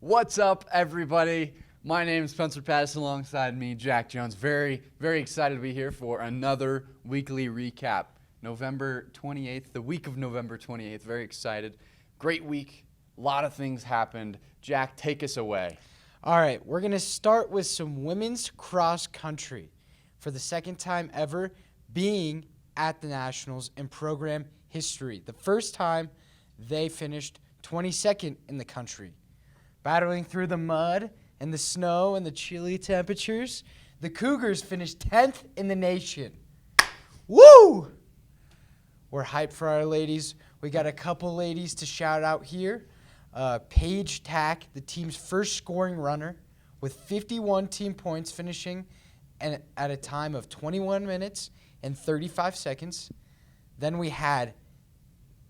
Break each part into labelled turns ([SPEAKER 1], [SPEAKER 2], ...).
[SPEAKER 1] What's up, everybody? My name is Spencer Patterson. Alongside me, Jack Jones. Very, very excited to be here for another weekly recap. November 28th, the week of November 28th. Very excited. Great week. A lot of things happened. Jack, take us away.
[SPEAKER 2] All right, we're going to start with some women's cross country for the second time ever being at the Nationals in program history. The first time they finished 22nd in the country. Battling through the mud and the snow and the chilly temperatures, the Cougars finished 10th in the nation. Woo! We're hyped for our ladies. We got a couple ladies to shout out here. Paige Tack, the team's first scoring runner, with 51 team points, finishing at a time of 21 minutes and 35 seconds. Then we had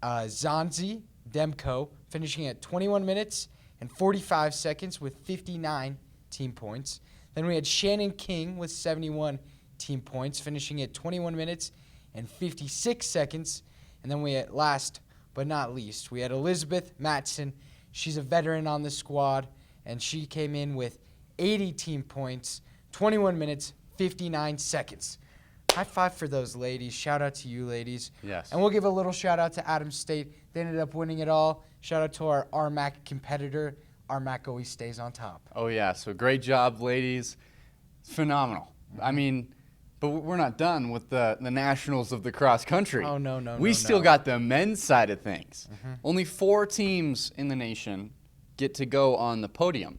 [SPEAKER 2] Zanzi Demko finishing at 21 minutes and 45 seconds with 59 team points. Then we had Shannon King with 71 team points, finishing at 21 minutes and 56 seconds. And then we had, last but not least, we had Elizabeth Matson. She's a veteran on the squad, and she came in with 80 team points, 21 minutes, 59 seconds. High five for those ladies. Shout out to you, ladies.
[SPEAKER 1] Yes.
[SPEAKER 2] And we'll give a little shout out to Adams State. They ended up winning it all. Shout out to our RMAC competitor. RMAC always stays on top.
[SPEAKER 1] Oh, yeah. So great job, ladies. Phenomenal. I mean, but we're not done with the Nationals of the cross country.
[SPEAKER 2] Oh, no.
[SPEAKER 1] We still got the men's side of things.
[SPEAKER 2] Mm-hmm.
[SPEAKER 1] Only 4 teams in the nation get to go on the podium.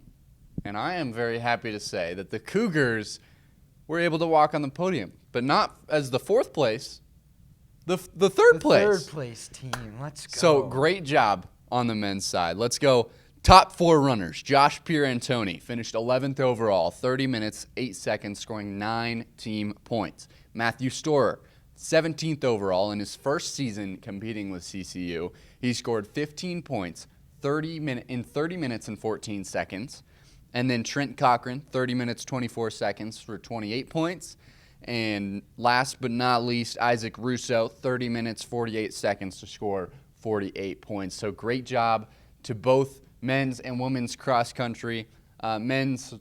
[SPEAKER 1] And I am very happy to say that the Cougars were able to walk on the podium, but not as the 4th place, the third place.
[SPEAKER 2] Third place team. Let's go.
[SPEAKER 1] So great job on the men's side. Let's go. Top 4 runners. Josh Pierantoni finished 11th overall, 30 minutes, 8 seconds, scoring 9 team points. Matthew Storer, 17th overall in his first season competing with CCU. He scored 15 points, 30 minutes and 14 seconds. And then Trent Cochran, 30 minutes, 24 seconds for 28 points. And last but not least, Isaac Russo, 30 minutes, 48 seconds to score 48 points. So great job to both men's and women's cross country. Men's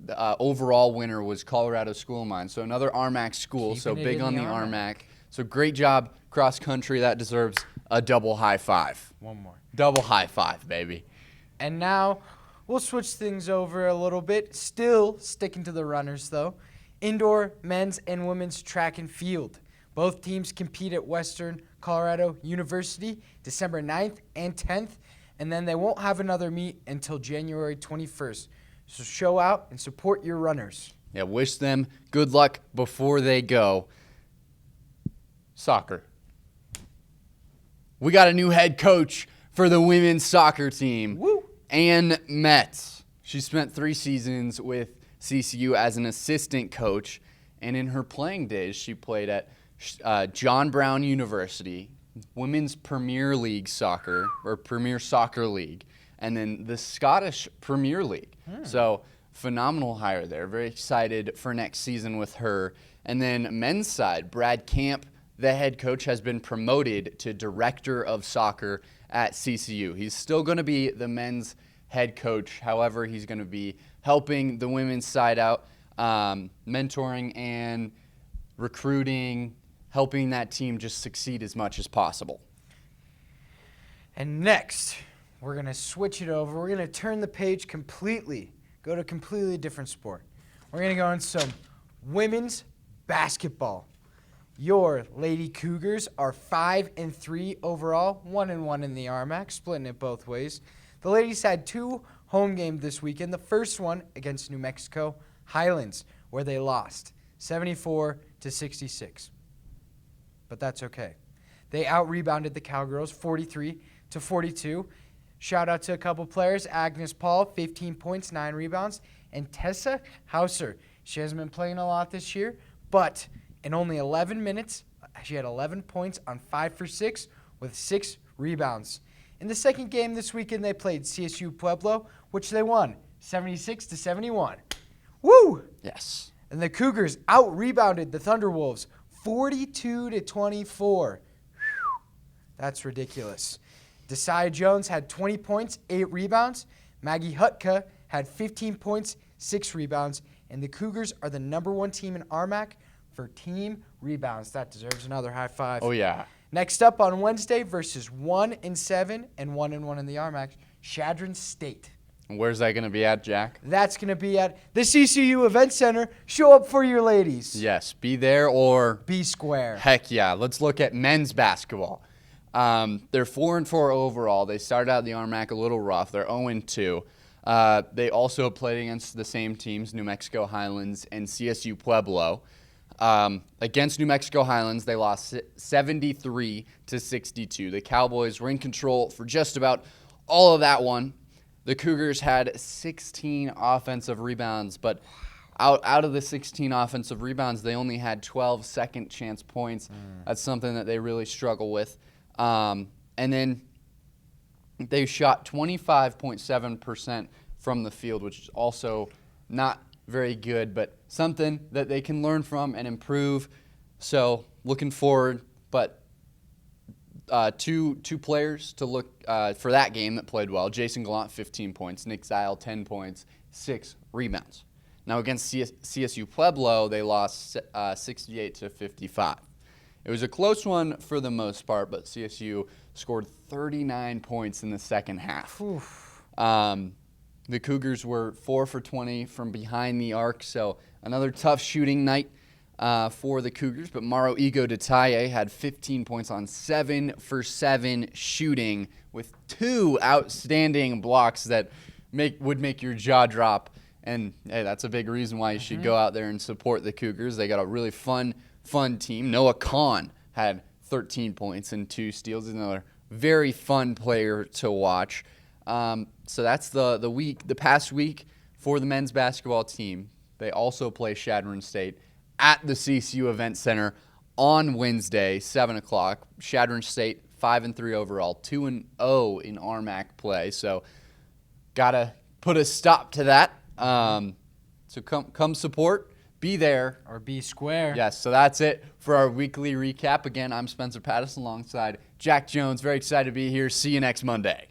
[SPEAKER 1] overall winner was Colorado School of Mines, so another RMAC school, so big on the RMAC. So great job, cross country. That deserves a double high five.
[SPEAKER 2] One more.
[SPEAKER 1] Double high five, baby.
[SPEAKER 2] And now we'll switch things over a little bit. Still sticking to the runners, though. Indoor men's and women's track and field. Both teams compete at Western Colorado University December 9th and 10th. And then they won't have another meet until January 21st. So show out and support your runners.
[SPEAKER 1] Yeah, wish them good luck before they go. Soccer. We got a new head coach for the women's soccer team.
[SPEAKER 2] Woo!
[SPEAKER 1] Ann Metz. She spent 3 seasons with CCU as an assistant coach. And in her playing days, she played at John Brown University, Women's Premier League Soccer, or Premier Soccer League, and then the Scottish Premier League. So phenomenal hire there. Very excited for next season with her. And then men's side, Brad Camp, the head coach, has been promoted to Director of Soccer at CCU. He's still going to be the men's head coach. However, he's going to be helping the women's side out, mentoring and recruiting, helping that team just succeed as much as possible.
[SPEAKER 2] And next, we're going to switch it over. We're going to turn the page completely, go to a completely different sport. We're going to go on some women's basketball. Your Lady Cougars are 5-3 overall, 1-1 in the RMAC, splitting it both ways. The ladies had 2 home games this weekend. The first one against New Mexico Highlands, where they lost 74-66. But that's okay. They out-rebounded the Cowgirls 43-42. Shout out to a couple players. Agnes Paul, 15 points, 9 rebounds. And Tessa Hauser. She hasn't been playing a lot this year, but in only 11 minutes, she had 11 points on 5 for 6 with 6 rebounds. In the second game this weekend, they played CSU Pueblo, which they won 76-71. Woo!
[SPEAKER 1] Yes.
[SPEAKER 2] And the Cougars out-rebounded the Thunderwolves 42-24. That's ridiculous. Desai Jones had 20 points, 8 rebounds. Maggie Hutka had 15 points, 6 rebounds, and the Cougars are the number 1 team in RMAC for team rebounds. That deserves another high five.
[SPEAKER 1] Oh, yeah.
[SPEAKER 2] Next up on Wednesday versus 1-7 and 1-1 in the RMAC, Chadron State.
[SPEAKER 1] Where's that going to be at, Jack?
[SPEAKER 2] That's going to be at the CCU Event Center. Show up for your ladies.
[SPEAKER 1] Yes, be there or
[SPEAKER 2] Be square.
[SPEAKER 1] heck yeah. Let's look at men's basketball. They're 4-4 overall. They started out the RMAC a little rough. They're 0-2. They also played against the same teams, New Mexico Highlands and CSU Pueblo. Against New Mexico Highlands, they lost 73-62. The Cowboys were in control for just about all of that one. The Cougars had 16 offensive rebounds, but out of the 16 offensive rebounds, they only had 12 second chance points. That's something that they really struggle with. And then they shot 25.7% from the field, which is also not very good, but something that they can learn from and improve. So looking forward, but two players to look for that game that played well. Jason Gallant, 15 points. Nick Zile, 10 points, 6 rebounds. Now against CSU Pueblo, they lost 68-55. It was a close one for the most part, but CSU scored 39 points in the second half. The Cougars were 4 for 20 from behind the arc, so another tough shooting night for the Cougars. But Maro Ego Detaye had 15 points on 7 for 7 shooting with 2 outstanding blocks that would make your jaw drop. And hey, that's a big reason why you should go out there and support the Cougars. They got a really fun team. Noah Kahn had 13 points and 2 steals. He's another very fun player to watch. So that's the past week for the men's basketball team. They also play Chadron State at the CCU Event Center on Wednesday, 7 o'clock. Chadron State 5-3 overall, 2-0 in RMAC play. So gotta put a stop to that. So come support. Be there.
[SPEAKER 2] Or be square.
[SPEAKER 1] Yes, so that's it for our weekly recap. Again, I'm Spencer Pattis alongside Jack Jones. Very excited to be here. See you next Monday.